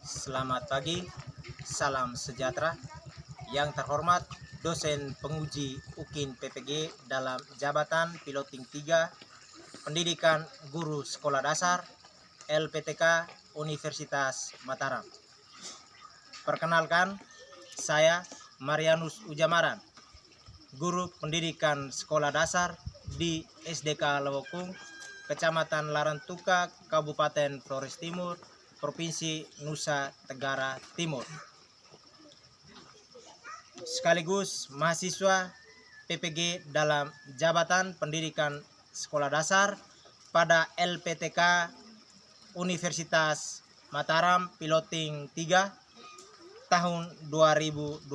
Selamat pagi, salam sejahtera. Yang terhormat dosen penguji UKIN PPG dalam jabatan Piloting 3 Pendidikan Guru Sekolah Dasar LPTK Universitas Mataram. Perkenalkan, saya Marianus Ujamaran, Guru Pendidikan Sekolah Dasar di SDK Lewokung, Kecamatan Larantuka, Kabupaten Flores Timur, Provinsi Nusa Tenggara Timur. Sekaligus mahasiswa PPG dalam jabatan Pendidikan Sekolah Dasar pada LPTK Universitas Mataram Piloting 3 tahun 2024.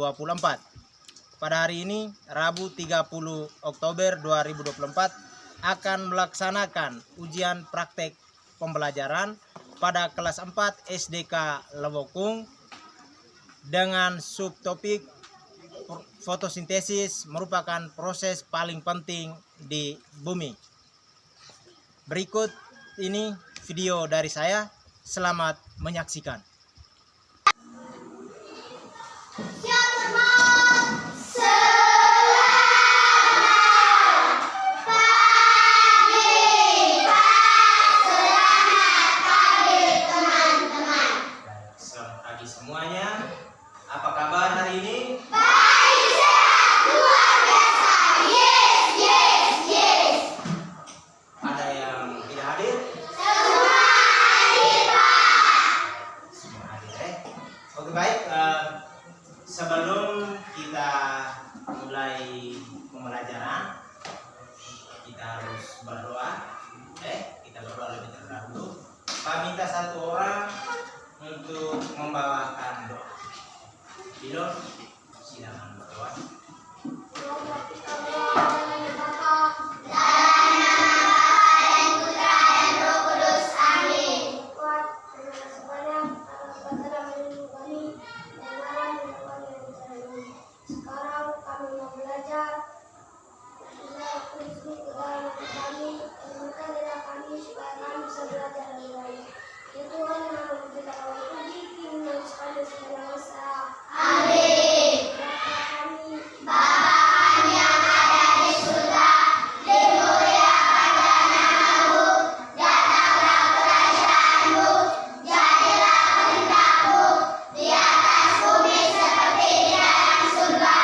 Pada hari ini, Rabu 30 Oktober 2024, akan melaksanakan ujian praktek pembelajaran pada kelas 4 SDK Lewokung dengan subtopik fotosintesis merupakan proses paling penting di bumi. Berikut ini video dari saya. Selamat menyaksikan. Semuanya, apa kabar hari ini? Baik, sehat, luar biasa. Yes. Ada yang tidak hadir? Semua hadir, Pak. Semua hadir, Oke, baik. Sebelum kita mulai pembelajaran, kita harus berdoa. Kita berdoa lebih terdahulu. Pak minta satu orang untuk membawakan doa. Dilo, silakan berdoa. Sekarang kami mau belajar. Kami supaya kami bisa belajar lebih baik. Ya Tuhan, nama kita kau puji, kini dan segala masa. Amin. Bapa kami yang ada di surga, dimuliakanlah namamu, datanglah kerajaanmu, jadilah kehendakmu di atas bumi seperti di dalam surga.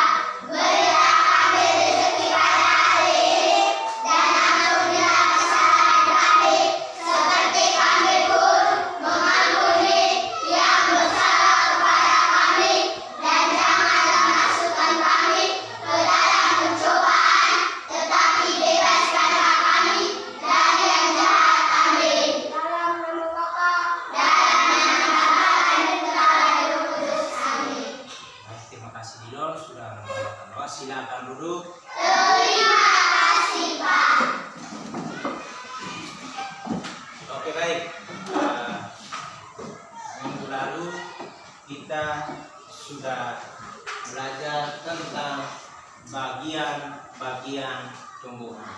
Berilah kami rezeki pada hari ini, dan ampunilah kesalahan kami, seperti kami pun mengampuni yang bersalah kepada kami, dan janganlah masukkan kami ke dalam pencobaan, tetapi bebaskanlah kami dari yang jahat. Amin. Dalam nama Bapa, dan Putra, dan Roh Kudus. Amin. Baik, terima kasih Dilo sudah membawakan doa. Silakan duduk. Terima kasih, Pak. Oke, baik. Minggu lalu kita sudah belajar tentang bagian-bagian tumbuhan.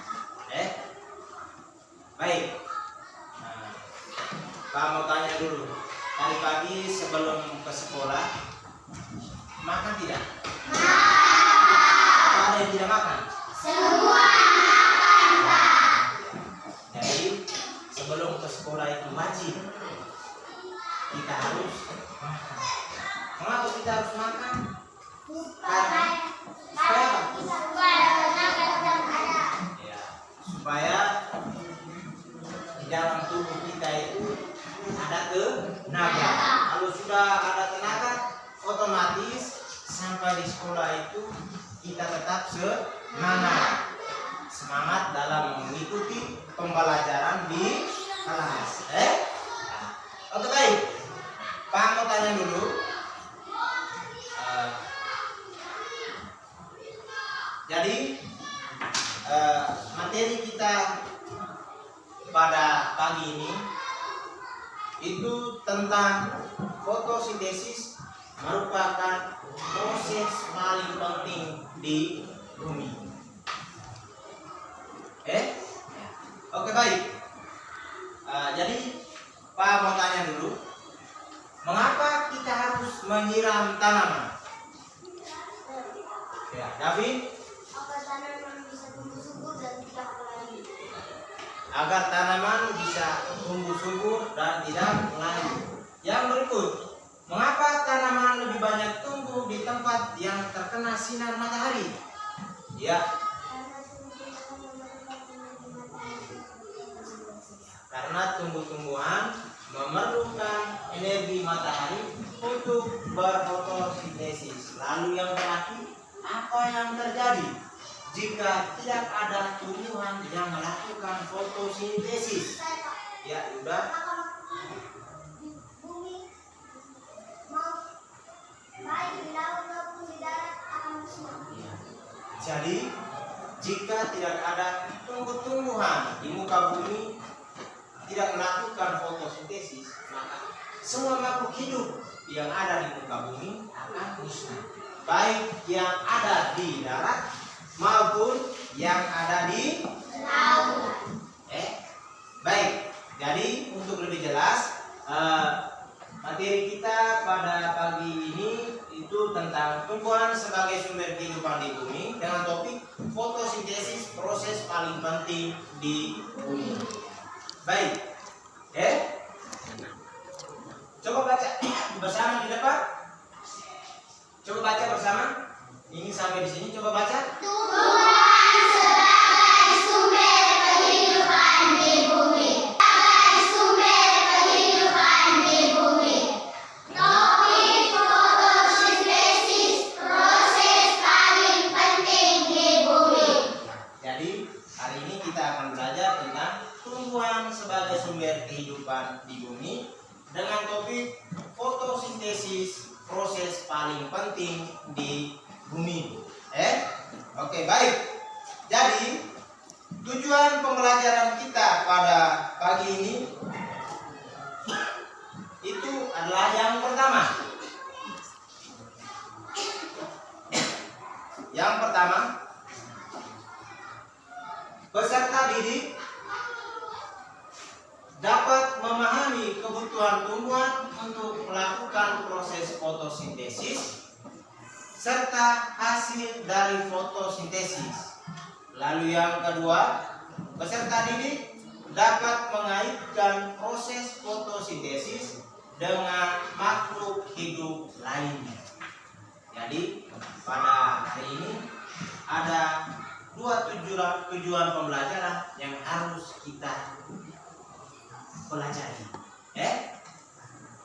Baik. Pak mau tanya dulu. Tadi pagi sebelum ke sekolah makan tidak? Apa ada yang tidak makan? Semua makan, Pak. Jadi sebelum ke sekolah itu wajib kita harus makan. Mengapa kita harus makan? Karena supaya apa? Ya, supaya di dalam tubuh kita itu ada tenaga. Kalau sudah ada tenaga, otomatis sampai di sekolah itu kita tetap semangat dalam mengikuti pembelajaran di kelas. Oke, baik. Pak mau tanya dulu. Jadi materi kita pada pagi ini itu tentang fotosintesis, merupakan proses paling penting di bumi. Oke, baik. Jadi Pak mau tanya dulu, mengapa menyiram tanaman? Ya, David. Agar tanaman bisa tumbuh subur dan tidak layu. Agar tanaman bisa tumbuh subur dan tidak layu. Yang berikut, mengapa tanaman lebih banyak tumbuh di tempat yang terkena sinar matahari? Ya, karena tumbuh-tumbuhan memerlukan energi matahari untuk berfotosintesis. Lalu yang terakhir, apa yang terjadi jika tidak ada tumbuhan yang melakukan fotosintesis? Ya, udah. Di bumi mau baik di laut maupun di darat akan musnah. Ya. Jadi, jika tidak ada tumbuh-tumbuhan di muka bumi tidak melakukan fotosintesis, maka semua makhluk hidup yang ada di muka bumi akan musnah, baik yang ada di darat maupun yang ada di Laut. Baik. Jadi untuk lebih jelas, materi kita pada pagi ini itu tentang tumbuhan sebagai sumber kehidupan di bumi dengan topik fotosintesis, proses paling penting di bumi. Baik, coba baca bersama di depan. Coba baca bersama. Ini sampai di sini. Coba baca. Tumbuhan sebagai sumber kehidupan di bumi. Sebagai sumber kehidupan di bumi. Topik fotosintesis, proses paling penting di bumi. Jadi hari ini kita akan belajar tentang tumbuhan sebagai sumber kehidupan di bumi dengan topik fotosintesis, proses paling penting di bumi. Oke, baik. Jadi tujuan pembelajaran kita pada pagi ini itu adalah yang pertama. Yang pertama, peserta didik dapat memahami kebutuhan tumbuhan untuk melakukan proses fotosintesis serta hasil dari fotosintesis. Lalu yang kedua, peserta didik dapat mengaitkan proses fotosintesis dengan makhluk hidup lainnya. Jadi pada hari ini ada dua tujuan pembelajaran yang harus kita pelajari.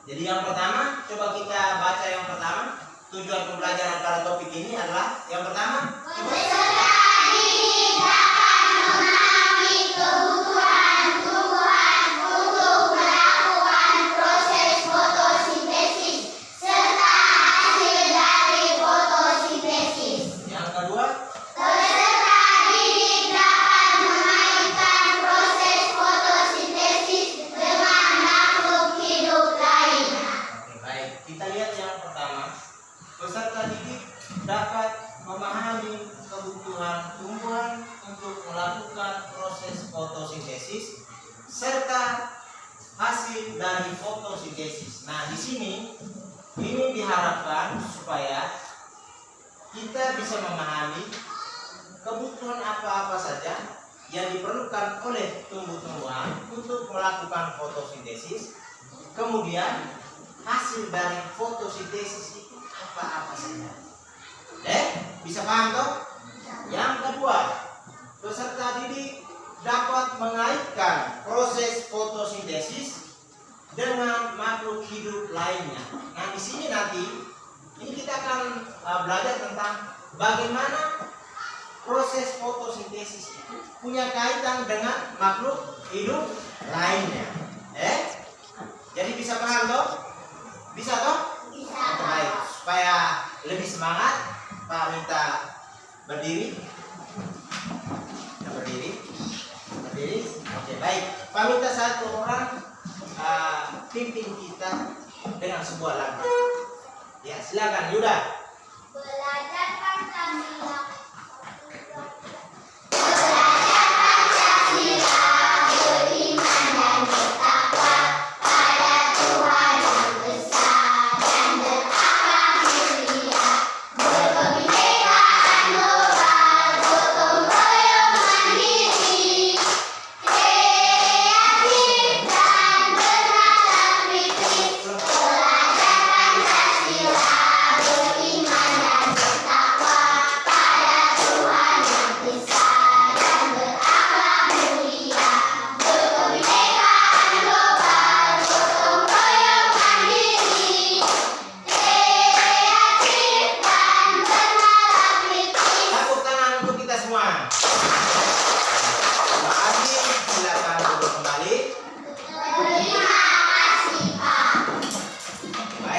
Jadi yang pertama, coba kita baca yang pertama. Tujuan pembelajaran pada topik ini adalah yang pertama, Peserta didik dapat memahami kebutuhan tumbuhan untuk melakukan proses fotosintesis serta hasil dari fotosintesis. yang kedua, Peserta didik dapat mengaitkan proses fotosintesis dengan makhluk hidup lainnya. oke, baik. Kita lihat yang pertama. Peserta didik dapat memahami kebutuhan tumbuhan untuk melakukan proses fotosintesis serta hasil dari fotosintesis. Nah, di sini ini diharapkan supaya kita bisa memahami kebutuhan apa-apa saja yang diperlukan oleh tumbuh-tumbuhan untuk melakukan fotosintesis. Kemudian hasil dari fotosintesis itu apa-apa saja. Bisa paham toh? Yang kedua, peserta didik dapat mengaitkan proses fotosintesis dengan makhluk hidup lainnya. Nah, di sini nanti ini kita akan belajar tentang bagaimana proses fotosintesis itu punya kaitan dengan makhluk hidup lainnya. Jadi bisa paham toh? Bisa toh? Bisa. Baik, supaya lebih semangat, Pak minta berdiri. Kita berdiri. Oke, baik. Pak minta satu orang pimpin kita dengan sebuah lagu. Ya, silakan Yuda. Belajar Pancasila. Beriman dan bertakwa pada Tuhan yang besar dan bertakwa.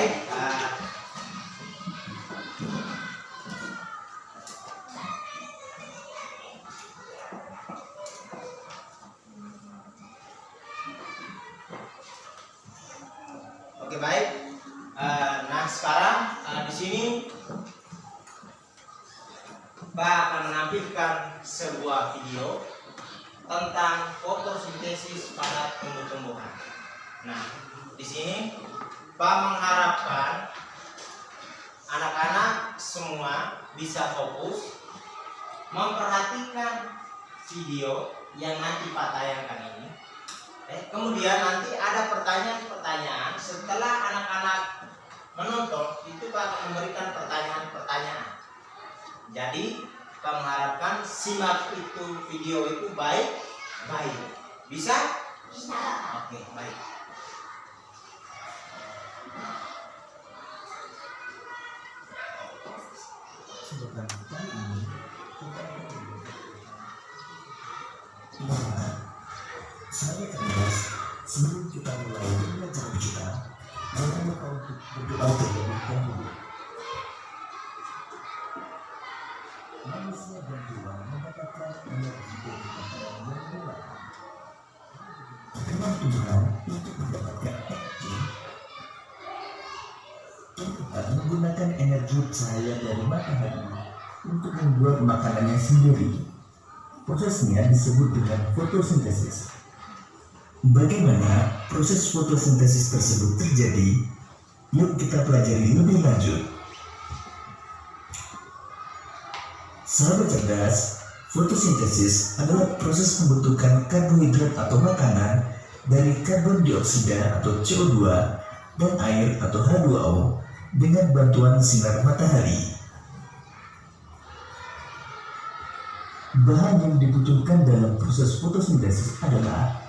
baik. Oke, baik. Nah, sekarang di sini Pak akan menampilkan sebuah video tentang fotosintesis pada tumbuh-tumbuhan. Nah, di sini Pak mengharapkan anak-anak semua bisa fokus memperhatikan video yang nanti Pak tayangkan ini. Kemudian nanti ada pertanyaan-pertanyaan setelah anak-anak menonton, itu Pak akan memberikan pertanyaan-pertanyaan. Jadi Pak mengharapkan simak itu video itu baik-baik. Bisa? Bisa. Oke, baik. Saya terus sebelum kita mulai belajar kita, jangan lupa untuk berdoa terlebih dahulu. Manusia dan Tuhan mendapatkan energi dari makanan yang benar. Dengan Tuhan untuk mendapatkan energi, Tuhan menggunakan energi cahaya dari matahari untuk membuat makanannya sendiri. Prosesnya disebut dengan fotosintesis. Bagaimana proses fotosintesis tersebut terjadi? Yuk kita pelajari lebih lanjut. Sahabat cerdas, fotosintesis adalah proses pembentukan karbohidrat atau makanan dari karbon dioksida atau CO2 dan air atau H2O dengan bantuan sinar matahari. Bahan yang dibutuhkan dalam proses fotosintesis adalah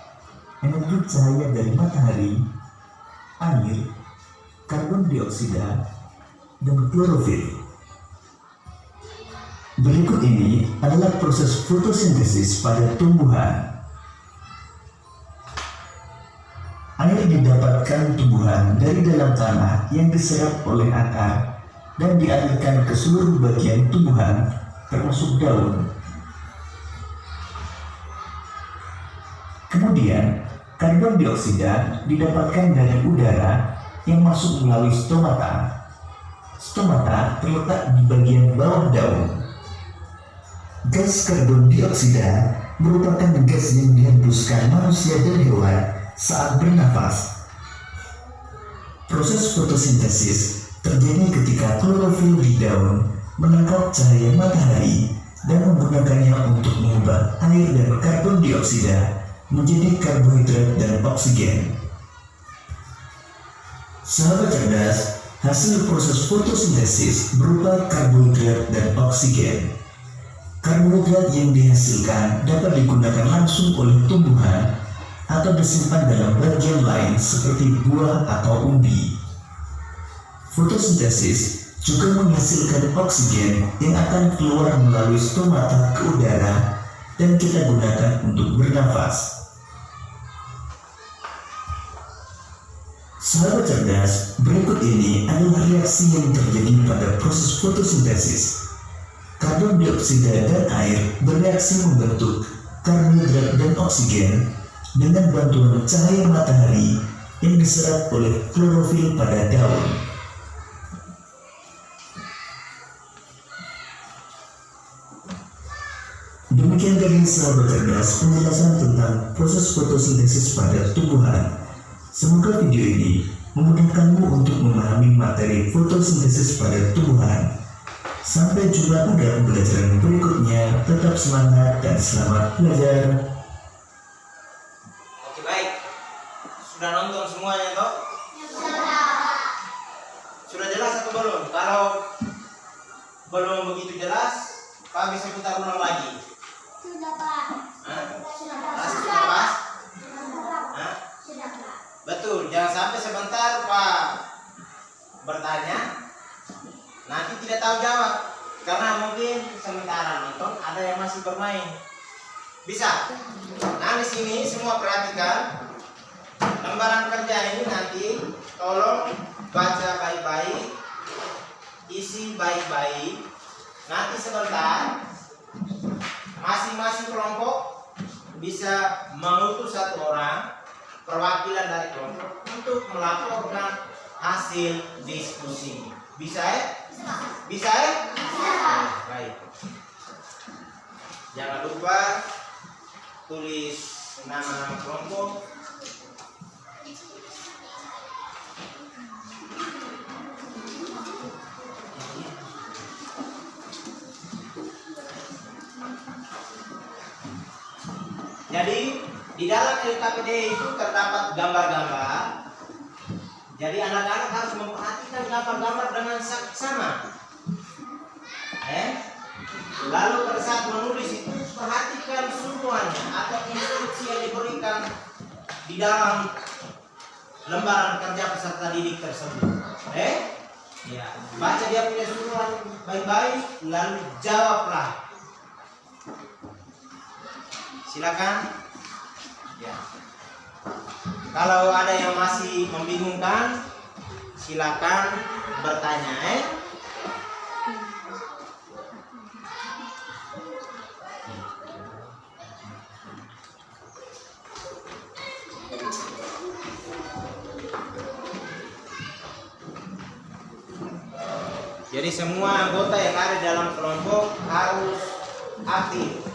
energi cahaya dari matahari, air, karbon dioksida, dan klorofil. Berikut ini adalah proses fotosintesis pada tumbuhan. Air didapatkan tumbuhan dari dalam tanah yang diserap oleh akar dan dialirkan ke seluruh bagian tumbuhan, termasuk daun. Kemudian, karbon dioksida didapatkan dari udara yang masuk melalui stomata. Stomata terletak di bagian bawah daun. Gas karbon dioksida merupakan gas yang dihembuskan manusia dan hewan saat bernafas. Proses fotosintesis terjadi ketika klorofil di daun menangkap cahaya matahari dan menggunakannya untuk mengubah air dan karbon dioksida menjadi karbohidrat dan oksigen. Sahabat cerdas, hasil proses fotosintesis berupa karbohidrat dan oksigen. Karbohidrat yang dihasilkan dapat digunakan langsung oleh tumbuhan atau disimpan dalam bagian lain seperti buah atau umbi. Fotosintesis juga menghasilkan oksigen yang akan keluar melalui stomata ke udara dan kita gunakan untuk bernafas. Sahabat cerdas, berikut ini adalah reaksi yang terjadi pada proses fotosintesis. Karbon dioksida dan air bereaksi membentuk karbohidrat dan oksigen dengan bantuan cahaya matahari yang diserap oleh klorofil pada daun. Demikian dari sahabat cerdas penjelasan tentang proses fotosintesis pada tumbuhan. Semoga video ini memudahkanmu untuk memahami materi fotosintesis pada tumbuhan. Sampai jumpa pada pembelajaran berikutnya. Tetap semangat dan selamat belajar. Oke, baik. Sudah nonton semuanya toh? Sudah jelas atau belum? Kalau belum begitu jelas, Pak bisa putar ulang lagi. Sudah, Pak. Sudah pas? Betul, jangan sampai sebentar Pak bertanya, nanti tidak tahu jawab, karena mungkin sementara nonton ada yang masih bermain. Bisa? Nah, di sini semua perhatikan lembaran kerja ini nanti tolong baca baik isi baik-baik. Nanti sebentar masing-masing kelompok bisa mengutus satu orang perwakilan dari kelompok untuk melaporkan hasil diskusi. Bisa ya? Bisa ya? Baik. Jangan lupa tulis nama-nama kelompok. Jadi di dalam LKPD itu terdapat gambar-gambar. Jadi anak-anak harus memperhatikan gambar-gambar dengan saksama. Lalu pada saat menulis itu perhatikan semuanya atau instruksi yang diberikan di dalam lembaran kerja peserta didik tersebut. Ya, baca dia punya surat baik-baik, lalu jawablah. Silakan. Ya. Kalau ada yang masih membingungkan, silakan bertanya. Jadi semua anggota yang ada dalam kelompok harus aktif.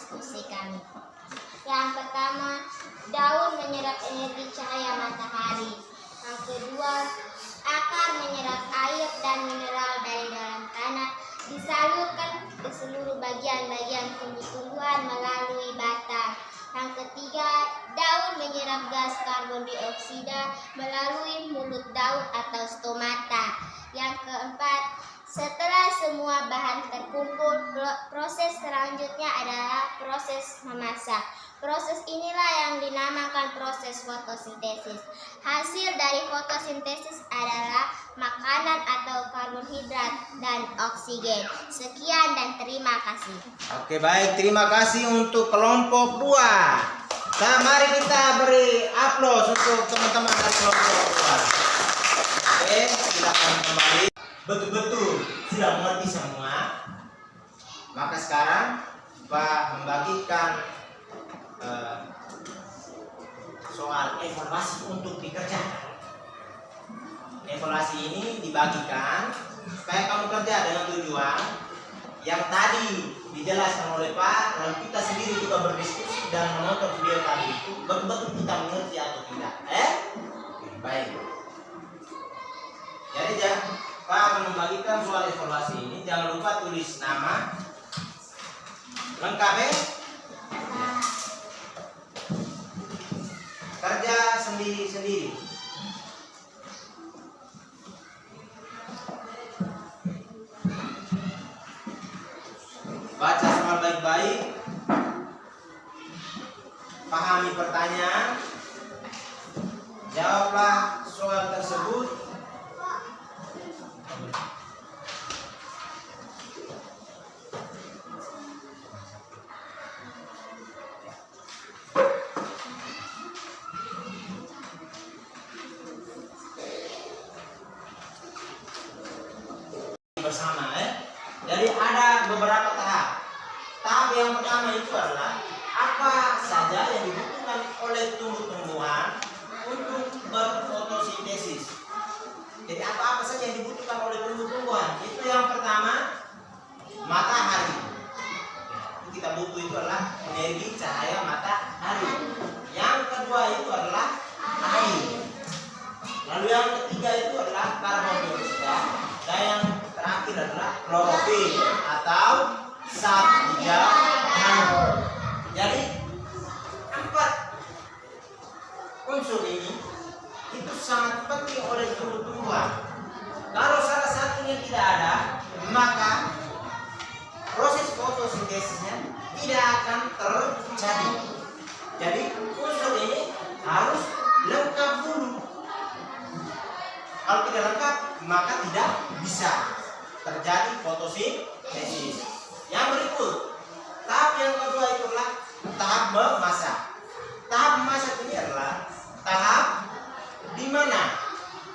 diskusi kami. Yang pertama, daun menyerap energi cahaya matahari. Yang kedua, akar menyerap air dan mineral dari dalam tanah, disalurkan ke seluruh bagian-bagian tumbuh-tumbuhan melalui batang. Yang ketiga, daun menyerap gas karbon dioksida melalui mulut daun atau stomata. Yang keempat, setelah semua bahan terkumpul, proses selanjutnya adalah proses memasak. Proses inilah yang dinamakan proses fotosintesis. Hasil dari fotosintesis adalah makanan atau karbohidrat dan oksigen. Sekian dan terima kasih. Oke, baik, terima kasih untuk kelompok 2. Nah, mari kita beri aplaus untuk teman-teman dari kelompok 2. Oke, silakan kembali. Betul-betul sudah mengerti semua. Maka sekarang Pak membagikan soal evaluasi untuk dikerjakan. Evaluasi ini dibagikan supaya kamu kerja dengan tujuan yang tadi dijelaskan oleh Pak, lalu kita sendiri juga berdiskusi dan menonton video tadi itu betul-betul kita mengerti atau tidak. Baik. Jadi Pak akan membagikan soal evaluasi ini. Jangan lupa tulis nama lengkap ya. Kerja sendiri-sendiri. Baca soal baik-baik. Pahami pertanyaan. Jawablah soal tersebut. Bersama ya. Jadi ada beberapa tahap. Tahap yang pertama itu adalah apa saja yang dibutuhkan oleh tumbuh-tumbuhan untuk berfotosintesis. Jadi apa-apa saja yang dibutuhkan oleh tumbuh-tumbuhan. Itu yang pertama, matahari. Itu kita butuh itu adalah energi cahaya matahari. Yang kedua itu adalah air. Lalu yang ketiga itu adalah karbon dioksida. Dan yang terakhir adalah klorofil atau zat hijau hangat. Jadi 4 unsur ini itu sangat penting oleh tumbuh-tumbuhan. Kalau salah satunya tidak ada, maka proses fotosintesisnya tidak akan terjadi. Jadi unsur ini harus lengkap dulu. Kalau tidak lengkap, maka tidak bisa terjadi fotosintesis. Yang berikut, tahap yang kedua itu adalah tahap memasak. Tahap memasak ini adalah tahap di mana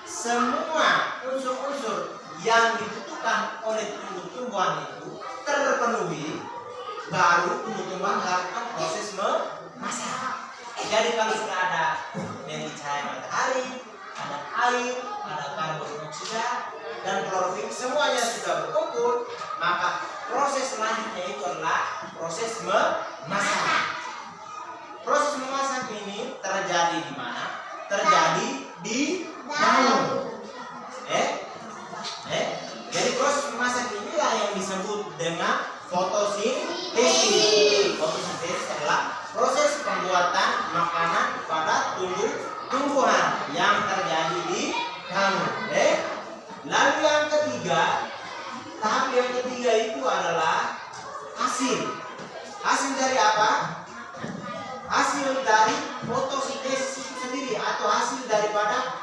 semua unsur-unsur yang dibutuhkan oleh tumbuh-tumbuhan itu terpenuhi, baru tumbuh-tumbuhan melakukan proses memasak. Jadi kalau sudah ada energi cahaya matahari, ada air, ada karbon dioksida dan klorofil, semuanya sudah berkumpul, maka proses selanjutnya itu adalah proses memasak. Proses memasak ini terjadi di mana? Terjadi di daun. Jadi proses memasak inilah yang disebut dengan fotosintesis. Fotosintesis adalah proses pembuatan makanan pada tumbuh-tumbuhan yang terjadi di daun. Lalu yang ketiga, tahap yang ketiga itu adalah hasil. Hasil dari apa? Hasil dari fotosintesis itu sendiri atau hasil daripada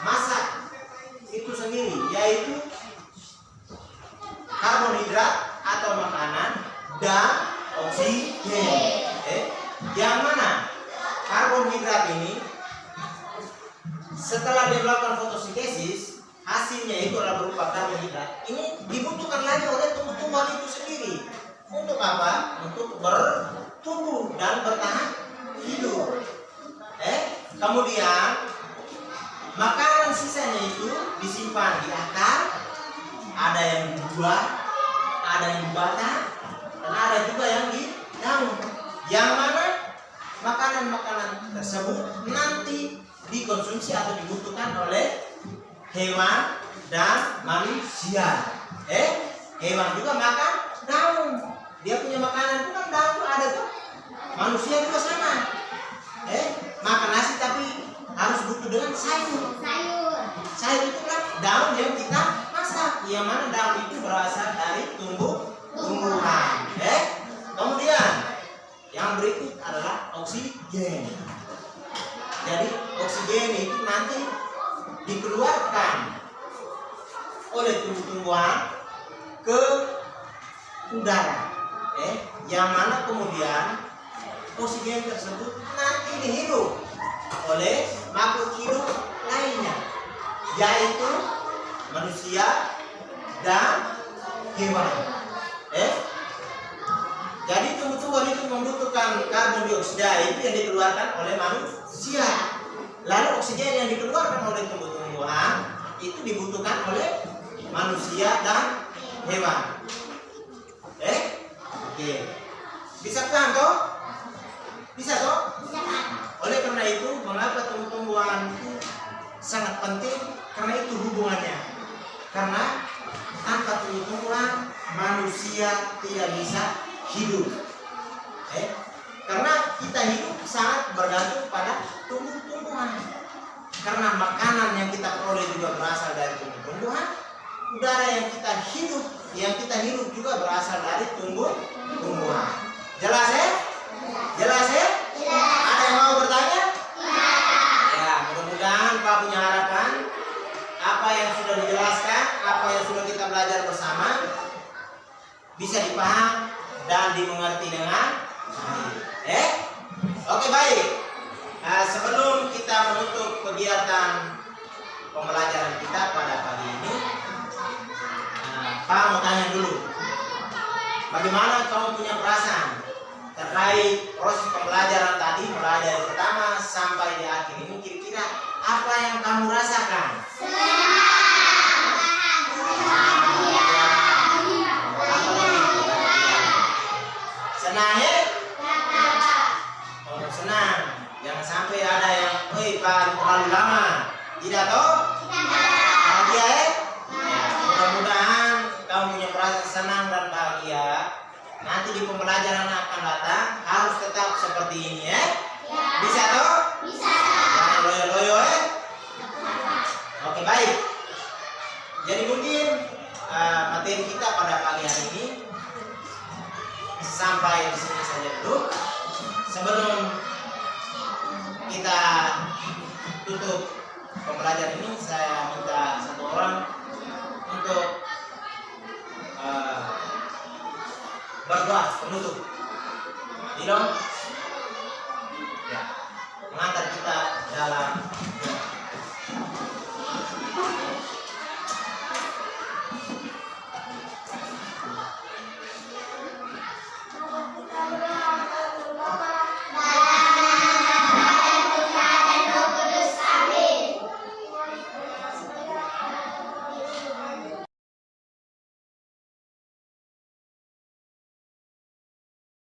masak itu sendiri, yaitu karbohidrat atau makanan dan oksigen. Yang mana karbohidrat ini setelah dilakukan fotosintesis, hasilnya itu adalah berupa karbohidrat. Ini dibutuhkan lagi oleh tumbuh-tumbuhan itu sendiri. Untuk apa? Untuk bertumbuh dan bertahan hidup. Kemudian makanan sisanya itu disimpan di akar, ada yang di buah, ada yang di batang, dan ada juga yang di daun. Yang mana makanan-makanan tersebut nanti dikonsumsi atau dibutuhkan oleh hewan dan manusia. Hewan juga makan daun. Dia punya makanan itu kan daun ada tuh. Manusia juga sama. Makan nasi tapi harus butuh dengan sayur. Sayur itu kan daun yang kita masak. Yang mana daun itu berasal dari tumbuhan. Kemudian yang berikut adalah oksigen. Jadi oksigen itu nanti dikeluarkan oleh tumbuh-tumbuhan ke udara. Yang mana kemudian oksigen tersebut nanti dihirup oleh makhluk hidup lainnya, yaitu manusia dan hewan. Jadi tumbuh-tumbuhan itu membutuhkan karbon dioksida itu yang dikeluarkan oleh manusia. Lalu oksigen yang dikeluarkan oleh tumbuh-tumbuhan itu dibutuhkan oleh manusia dan hewan. Oke. Bisa kan toh? Bisa toh? Oleh karena itu, mengapa tumbuh-tumbuhan itu sangat penting? Karena itu hubungannya. Karena tanpa tumbuh-tumbuhan manusia tidak bisa hidup. Karena kita hidup sangat bergantung pada tumbuh-tumbuhan. Karena makanan yang kita peroleh juga berasal dari tumbuh-tumbuhan. Udara yang kita hirup juga berasal dari tumbuh-tumbuhan. Jelas ya? Jelas ya? Ada yang mau bertanya? Ya, mudah-mudahan Pak punya harapan apa yang sudah dijelaskan, apa yang sudah kita belajar bersama bisa dipaham dan dimengerti dengan baik. Oke, baik. Sebelum kita menutup kegiatan pembelajaran kita pada pagi ini, Pak mau tanya dulu, bagaimana kamu punya perasaan terkait proses pembelajaran tadi, mulai dari pertama sampai di akhir ini? Kira-kira apa yang kamu rasakan? Senang ya? Oh, senang. Jangan sampai ada yang, Pak terlalu lama. Tidak toh? Bahagia ya? Mudah-mudahan kamu punya perasaan senang dan bahagia. Nanti di pembelajaran akan datang harus tetap seperti ini ya. Bisa toh? Bisa. Jangan loyo-loyo ya. Oke, baik. Jadi mungkin materi kita pada pagi hari ini sampai di sini saja dulu. Sebelum kita tutup pembelajaran ini, saya minta satu orang untuk berdoa penutup. Didong.